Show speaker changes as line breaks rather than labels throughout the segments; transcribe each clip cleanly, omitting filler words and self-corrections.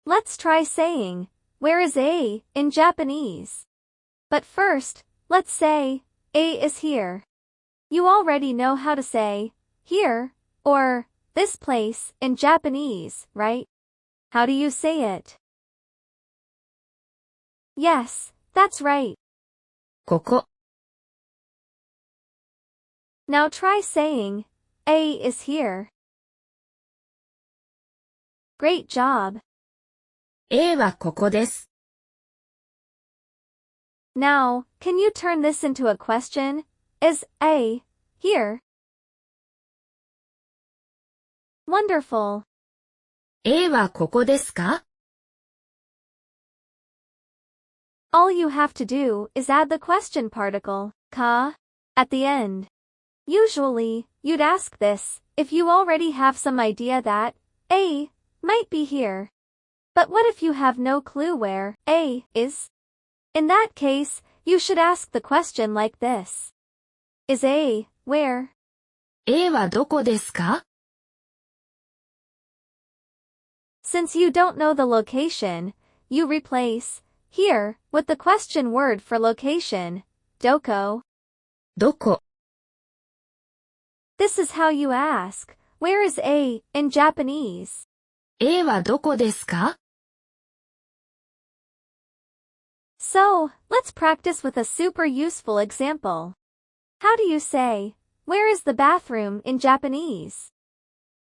Let's try saying, where is A in Japanese? But first, let's say, A is here. You already know how to say, here, or, this place, in Japanese, right? How do you say it? Yes, that's right.
ここ。
Now try saying, A is here. Great job.
A はここです。
Now, can you turn this into a question? Is A here? Wonderful.
A はここですか?
All you have to do is add the question particle, ka, at the end. Usually, you'd ask this if you already have some idea that A might be here. But what if you have no clue where A is? In that case, you should ask the question like this. Is A where?
A はどこですか?
Since you don't know the location, you replace here with the question word for location, doko.
どこ?
This is how you ask, where is A in Japanese?
A はどこですか?
So, let's practice with a super useful example. How do you say, where is the bathroom in Japanese?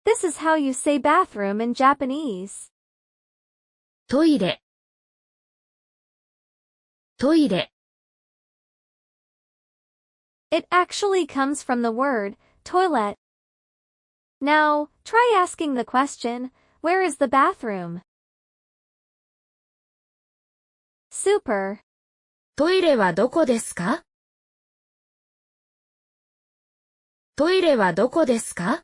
This is how you say bathroom in Japanese.
トイレ。トイレ。
It actually comes from the word toilet. Now, try asking the question, where is the bathroom? Super.
トイレはどこですか? トイレはどこですか?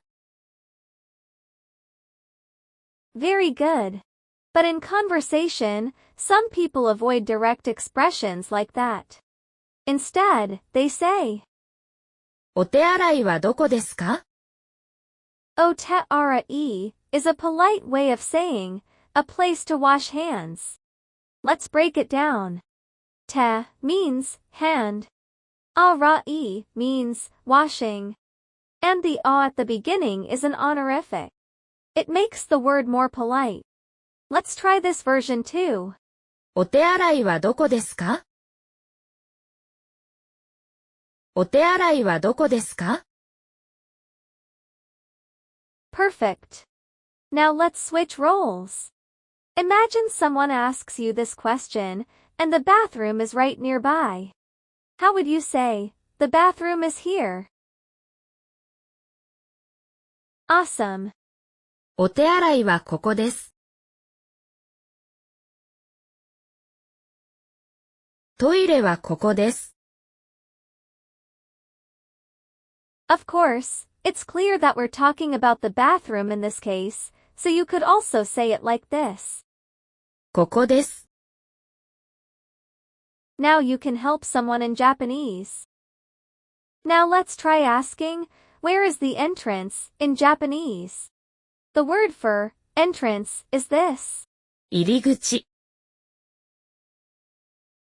Very good. But in conversation, some people avoid direct expressions like that. Instead, they say,
お手洗いはどこですか?
Otearai is a polite way of saying, a place to wash hands. Let's break it down. Te means hand. Arai means washing. And the a at the beginning is an honorific. It makes the word more polite. Let's try this version too.
お手洗いはどこですか? お手洗いはどこですか?
Perfect. Now let's switch roles. Imagine someone asks you this question, and the bathroom is right nearby. How would you say, the bathroom is here? Awesome.
お手洗いはここです。トイレはここです。
Of course, it's clear that we're talking about the bathroom in this case, so you could also say it like this.
ここです。
Now you can help someone in Japanese. Now let's try asking, where is the entrance in Japanese? The word for entrance is this.
入り口。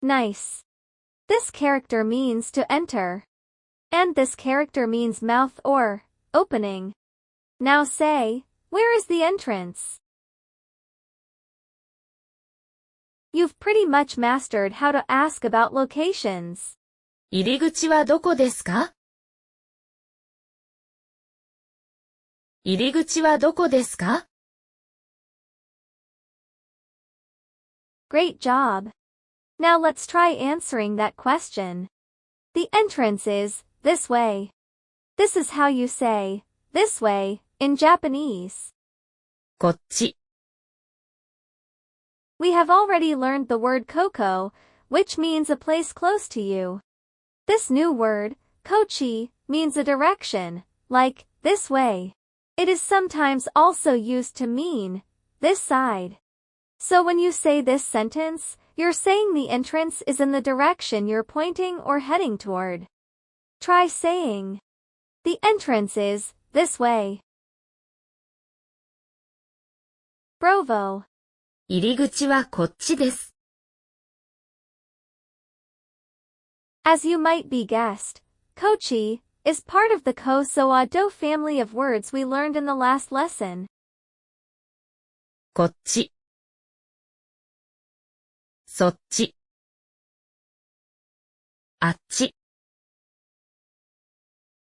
Nice. This character means to enter. And this character means mouth or opening. Now say, where is the entrance? You've pretty much mastered how to ask about locations.
入り口はどこですか? 入り口はどこですか?
Great job. Now let's try answering that question. The entrance is this way. This is how you say this way in Japanese.
こっち。
We have already learned the word koko, which means a place close to you. This new word, kochi, means a direction, like this way. It is sometimes also used to mean this side. So when you say this sentence, you're saying the entrance is in the direction you're pointing or heading toward. Try saying, the entrance is this way. Bravo.
入り口はこっちです。
As you might be guessed, kochi is part of the ko-so-a-do family of words we learned in the last lesson.
こっち。そっち。あっち。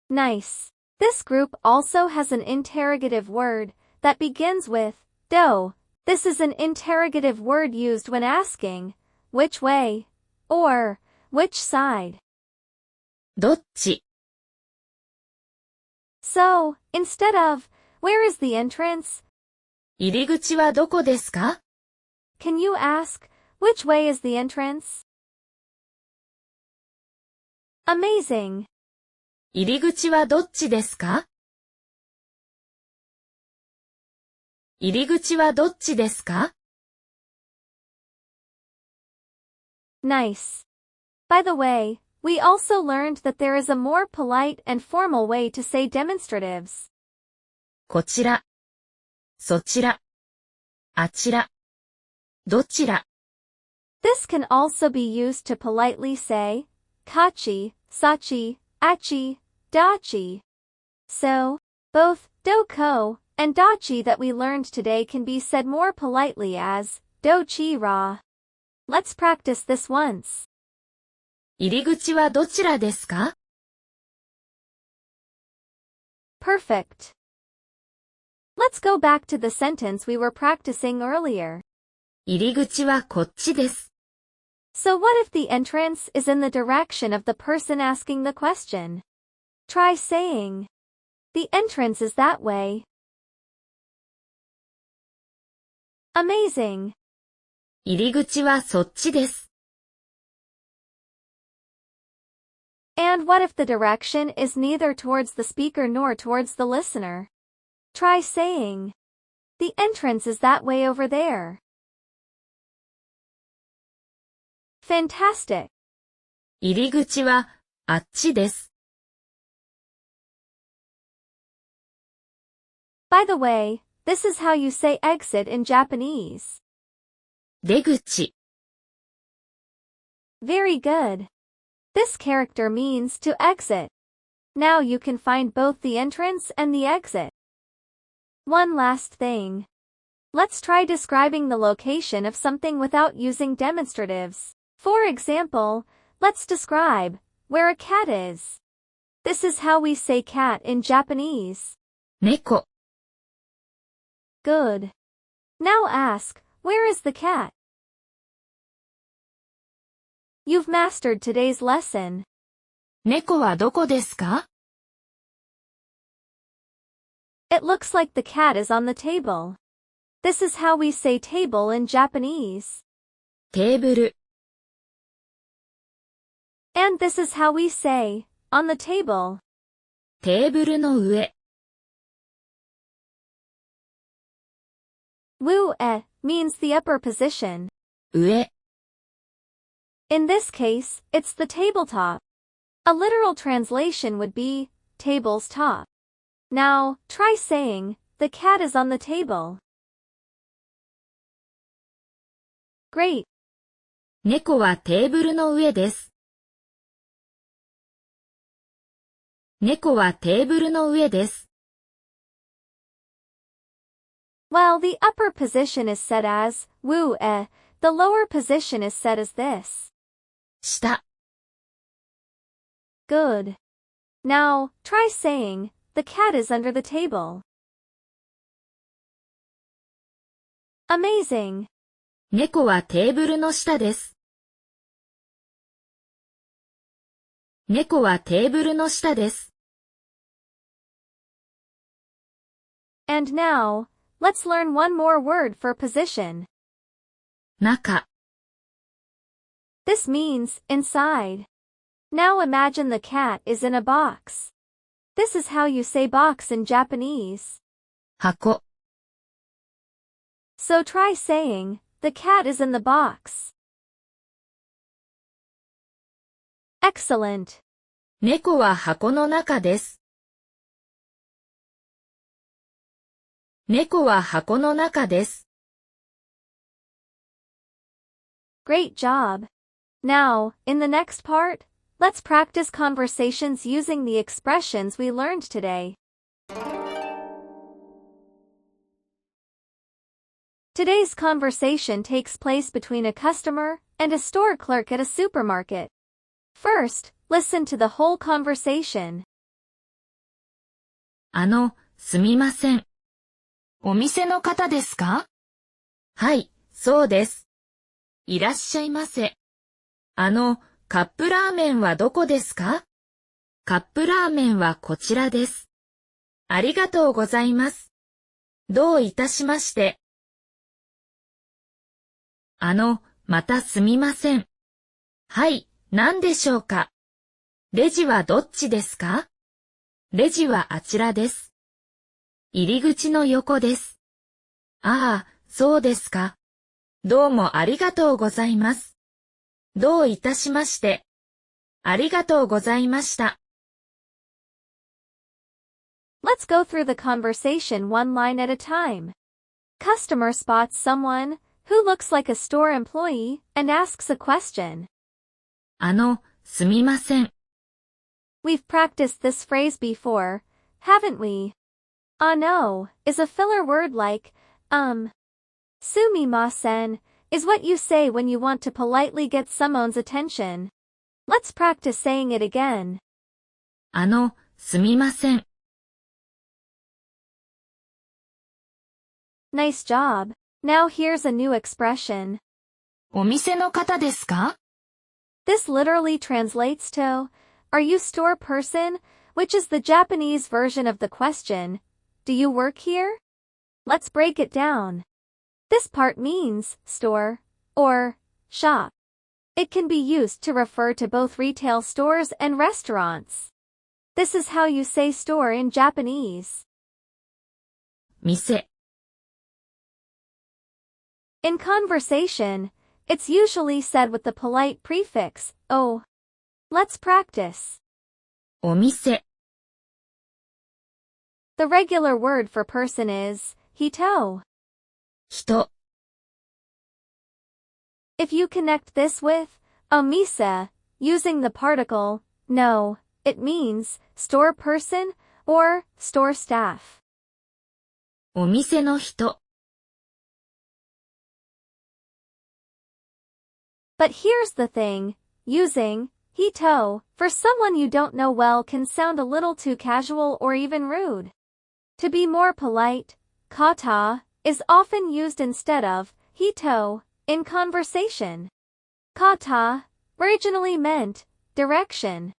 Nice. This group also has an interrogative word that begins with do. This is an interrogative word used when asking, which way, or, which side.
どっち。
So, instead of, where is the entrance?
入り口はどこですか？
Can you ask, which way is the entrance? Amazing.
入り口はどっちですか？入り口はどっちですか？
Nice. By the way, we also learned that there is a more polite and formal way to say demonstratives.
こちら。そちら。あちら。どちら。
This can also be used to politely say, kachi, sachi, achi, dachi. So, both doko and docchi that we learned today can be said more politely as dochira. Let's practice this once.
入り口はどちらですか？
Perfect. Let's go back to the sentence we were practicing earlier.
入り口はこっちです。
So what if the entrance is in the direction of the person asking the question? Try saying, the entrance is that way. Amazing.
入り口はそっちです。
And what if the direction is neither towards the speaker nor towards the listener? Try saying, the entrance is that way over there. Fantastic.
入り口はあっちです。
By the way, this is how you say exit in Japanese.
出口。
Very good. This character means to exit. Now you can find both the entrance and the exit. One last thing. Let's try describing the location of something without using demonstratives. For example, let's describe where a cat is. This is how we say cat in Japanese.
猫。
Good. Now ask, where is the cat? You've mastered today's lesson.
猫はどこですか？
It looks like the cat is on the table. This is how we say table in Japanese.
テーブル。
And this is how we say, on the table.
テーブルの上。
Wu-e means the upper position.
上。
In this case, it's the tabletop. A literal translation would be, table's top. Now, try saying, the cat is on the table. Great.
猫はテーブルの上です。猫はテーブルの上です。
While the upper position is said as, wu-e, the lower position is said as this.
下。
Good. Now, try saying, the cat is under the table. Amazing.
猫はテーブルの下です。猫はテーブルの下です。
And now, let's learn one more word for position.
中。
This means inside. Now imagine the cat is in a box. This is how you say box in Japanese.
箱。
So try saying, the cat is in the box. Excellent.
猫は箱の中です。猫は箱の中です。
Great job. Now, in the next part, let's practice conversations using the expressions we learned today. Today's conversation takes place between a customer and a store clerk at a supermarket. First, listen to the whole conversation.
すみません。お店の方ですか？はい、そうです。いらっしゃいませ。カップラーメンはどこですか？カップラーメンはこちらです。ありがとうございます。どういたしまして。またすみません。はい、何でしょうか？レジはどっちですか？レジはあちらです。入り口の横です。ああ、そうですか。どうもありがとうございます。どういたしまして。ありがとうございました。
Let's go through the conversation one line at a time. Customer spots someone who looks like a store employee and asks a question.
すみません。
We've practiced this phrase before, haven't we? No is a filler word like, Sumimasen is what you say when you want to politely get someone's attention. Let's practice saying it again.
すみません。
Nice job. Now here's a new expression.
お店の方ですか？
This literally translates to, are you store person? Which is the Japanese version of the question, do you work here? Let's break it down. This part means store or shop. It can be used to refer to both retail stores and restaurants. This is how you say store in Japanese.
店。
In conversation, it's usually said with the polite prefix, o. Let's practice.
お店。
The regular word for person is hito.
人。
If you connect this with omisa, using the particle no, it means store person or store staff.
お店の人。
But here's the thing, using hito for someone you don't know well can sound a little too casual or even rude. To be more polite, kata is often used instead of hito in conversation. Kata originally meant direction.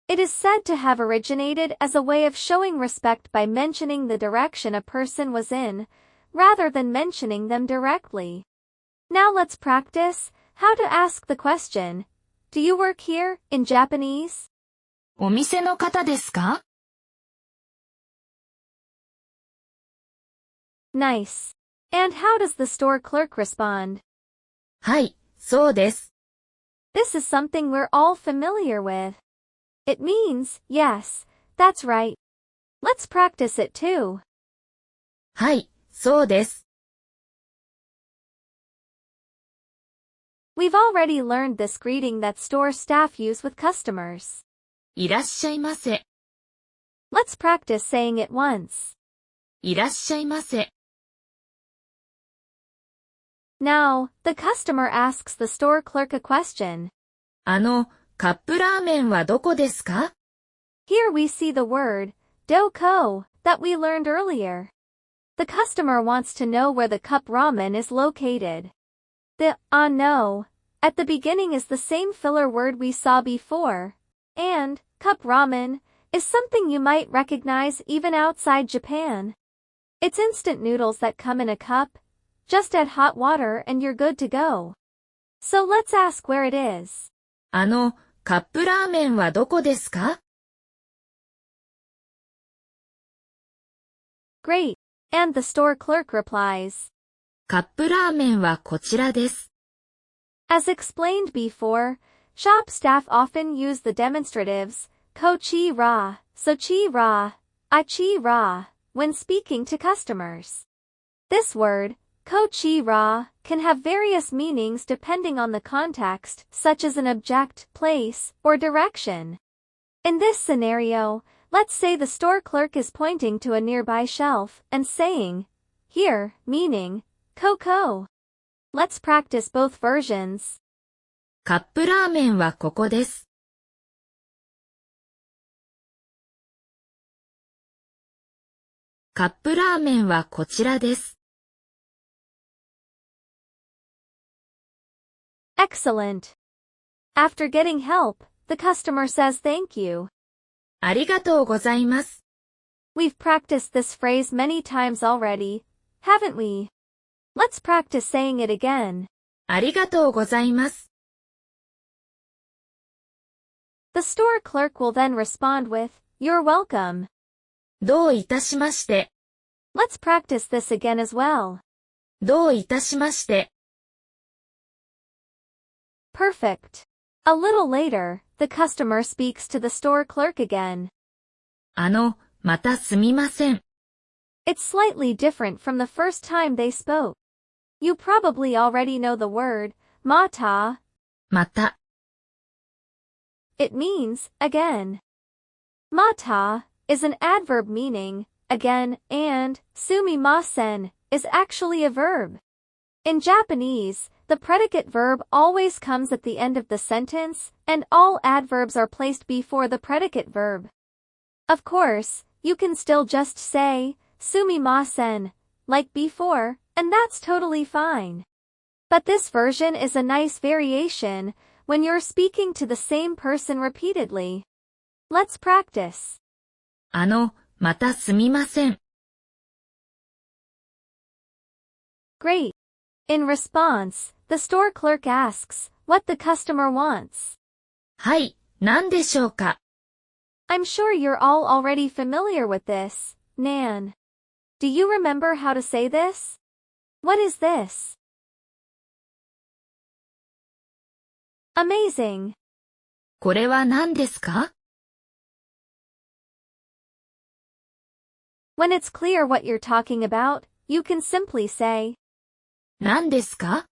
It is said to have originated as a way of showing respect by mentioning the direction a person was in, rather than mentioning them directly. Now let's practice how to ask the question, do you work here, in Japanese?
お店の方ですか？
Nice. And how does the store clerk respond?
はい、そうです。
This is something we're all familiar with. It means, yes, that's right. Let's practice it too.
はい、そうです。
We've already learned this greeting that store staff use with customers.
いらっしゃいませ。
Let's practice saying it once.
いらっしゃいませ。
Now, the customer asks the store clerk a question.
カップラーメンはどこですか？
Here we see the word, doko, that we learned earlier. The customer wants to know where the cup ramen is located. The no at the beginning is the same filler word we saw before, and cup ramen is something you might recognize even outside Japan. It's instant noodles that come in a cup. Just add hot water and you're good to go. So let's ask where it is.
カップラーメンはどこですか？
Great. And the store clerk replies.
カップラーメンはこちらです。
As explained before, shop staff often use the demonstratives, kochira, sochira, achira, when speaking to customers. This word, dochira can have various meanings depending on the context, such as an object, place, or direction. In this scenario, let's say the store clerk is pointing to a nearby shelf and saying, "Here," meaning, "Coco." Let's practice both versions.
カップラーメンはここです。カップラーメンはこちらです。
Excellent. After getting help, the customer says thank you.
ありがとうございます。
We've practiced this phrase many times already, haven't we? Let's practice saying it again.
ありがとうございます。
The store clerk will then respond with, "You're welcome."
どういたしまして。
Let's practice this again as well.
どういたしまして。
Perfect. A little later, the customer speaks to the store clerk again.
またすみません。
It's slightly different from the first time they spoke. You probably already know the word, mata.
また。
It means, again. Mata is an adverb meaning, again, and sumimasen is actually a verb. In Japanese, the predicate verb always comes at the end of the sentence, and all adverbs are placed before the predicate verb. Of course, you can still just say, sumimasen, like before, and that's totally fine. But this version is a nice variation when you're speaking to the same person repeatedly. Let's practice.
またすみません。
Great. In response, the store clerk asks what the customer wants.
はい、何でしょうか。
I'm sure you're all already familiar with this, Nan. Do you remember how to say this? What is this? Amazing.
これは何ですか？
When it's clear what you're talking about, you can simply say,
何ですか？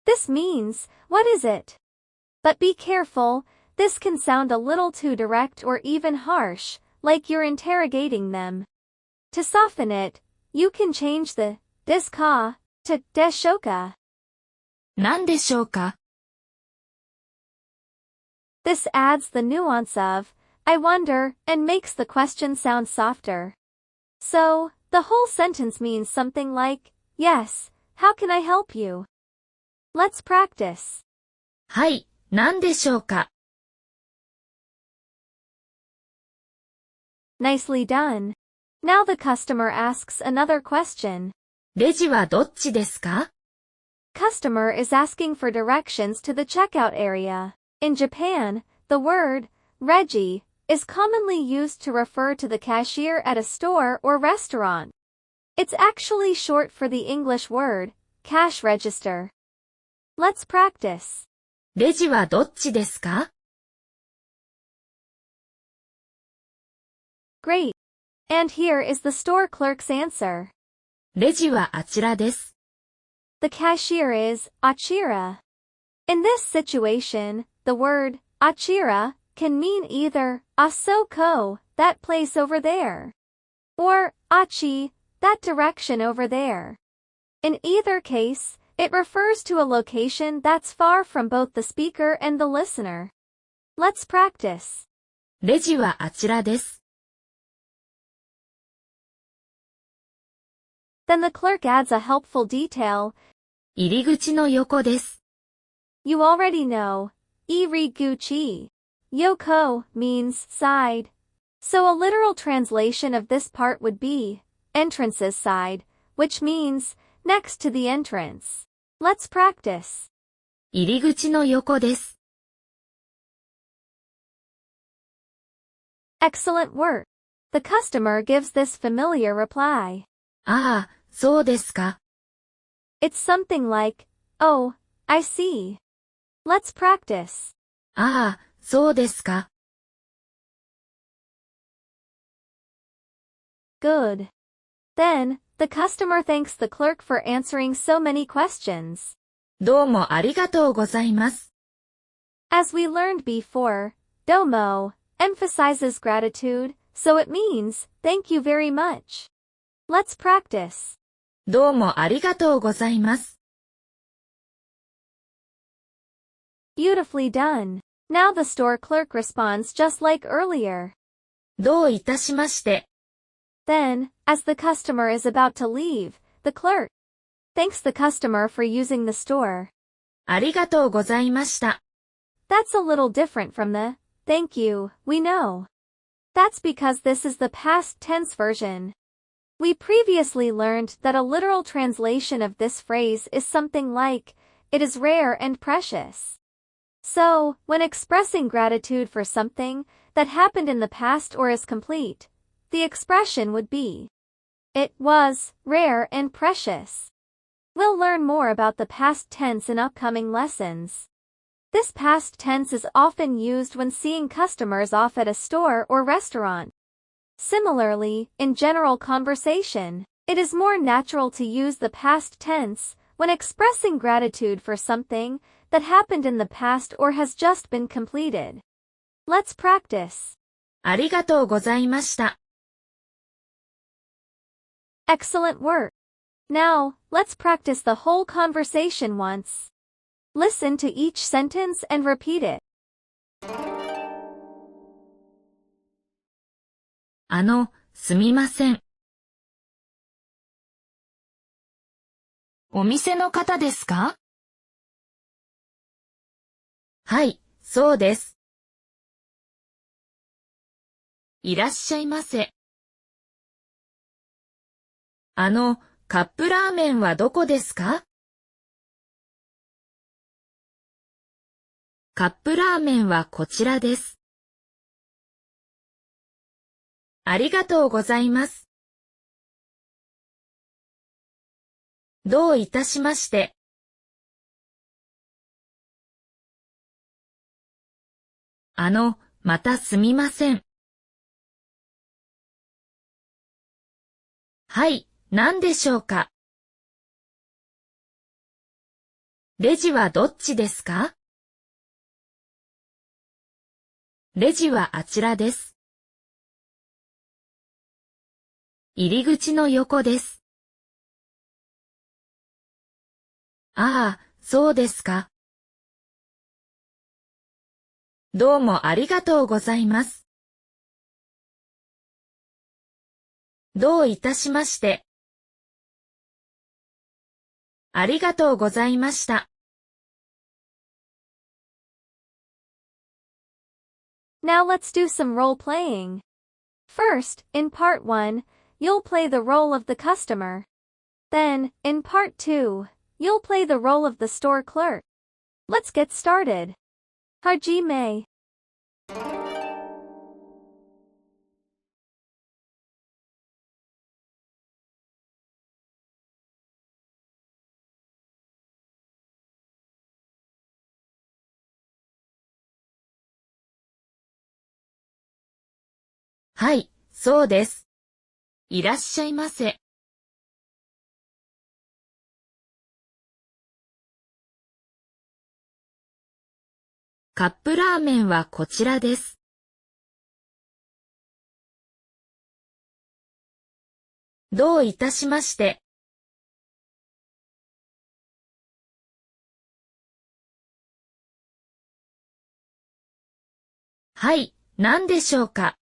This means, what is it? But be careful, this can sound a little too direct or even harsh, like you're interrogating them. To soften it, you can change the desu ka to deshoka.
何でしょうか？
This adds the nuance of, I wonder, and makes the question sound softer. So, the whole sentence means something like, Yes, how can I help you? Let's practice.
はい、何でしょうか。
Nicely done. Now the customer asks another question.
レジはどっちですか？
Customer is asking for directions to the checkout area. In Japan, the word, reji, is commonly used to refer to the cashier at a store or restaurant. It's actually short for the English word, cash register. Let's practice.
レジはどっちですか？
Great. And here is the store clerk's answer.
レジはあちらです。
The cashier is achira. In this situation, the word achira can mean either asoko, that place over there, or achi, that direction over there. In either case, it refers to a location that's far from both the speaker and the listener. Let's practice.
レジはあちらです。
Then the clerk adds a helpful detail.
入り口の横です。
You already know, iriguchi. Yoko means side. So a literal translation of this part would be, entrance's side, which means, next to the entrance. Let's practice.
入り口の横です。
Excellent work. The customer gives this familiar reply.
ああ、そうですか。
It's something like, Oh, I see. Let's practice.
ああ、そうですか。
Good. Then, the customer thanks the clerk for answering so many questions.
どうもありがとうございます。
As we learned before, domo emphasizes gratitude, so it means, thank you very much. Let's practice.
どうもありがとうございます。
Beautifully done. Now the store clerk responds just like earlier.
どういたしまして。
Then, as the customer is about to leave, the clerk thanks the customer for using the store.
ありがとうございました。
That's a little different from the thank you we know. That's because this is the past tense version. We previously learned that a literal translation of this phrase is something like, it is rare and precious. So, when expressing gratitude for something that happened in the past or is complete, the expression would be, it was rare and precious. We'll learn more about the past tense in upcoming lessons. This past tense is often used when seeing customers off at a store or restaurant. Similarly, in general conversation, it is more natural to use the past tense when expressing gratitude for something that happened in the past or has just been completed. Let's practice.
ありがとうございました。
Excellent work. Now, let's practice the whole conversation once. Listen to each sentence and repeat it.
すみません。お店の方ですか？はい、そうです。いらっしゃいませ。カップラーメンはどこですか？カップラーメンはこちらです。ありがとうございます。どういたしまして。またすみません。はい、何でしょうか。レジはどっちですか？レジはあちらです。入り口の横です。ああ、そうですか。どうもありがとうございます。どういたしまして。ありがとうございました。
Now let's do some role playing. First, in part 1, you'll play the role of the customer. Then, in part 2, you'll play the role of the store clerk. Let's get started. Hajime.
はい、そうです。いらっしゃいませ。カップラーメンはこちらです。どういたしまして。はい、何でしょうか。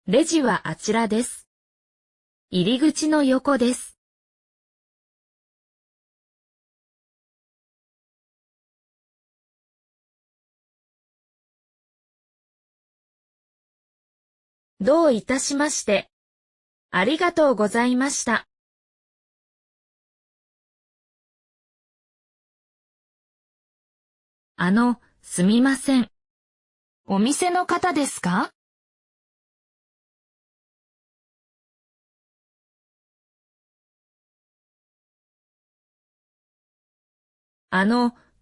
レジはあちらです。入り口の横です。どういたしまして。ありがとうございました。すみません。お店の方ですか？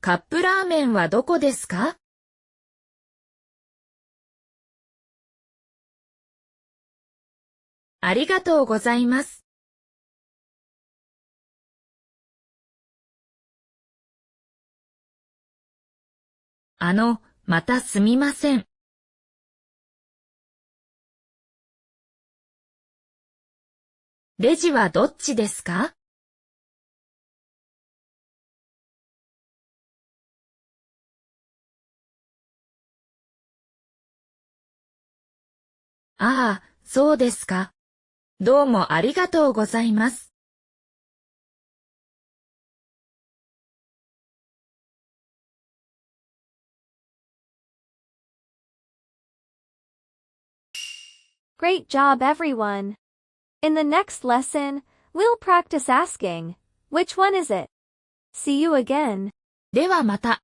カップラーメンはどこですか？ありがとうございます。またすみません。レジはどっちですか？ああ、そうですか。どうもありがとうございます。
Great job, everyone. In the next lesson, we'll practice asking, which one is it? See you again.
ではまた。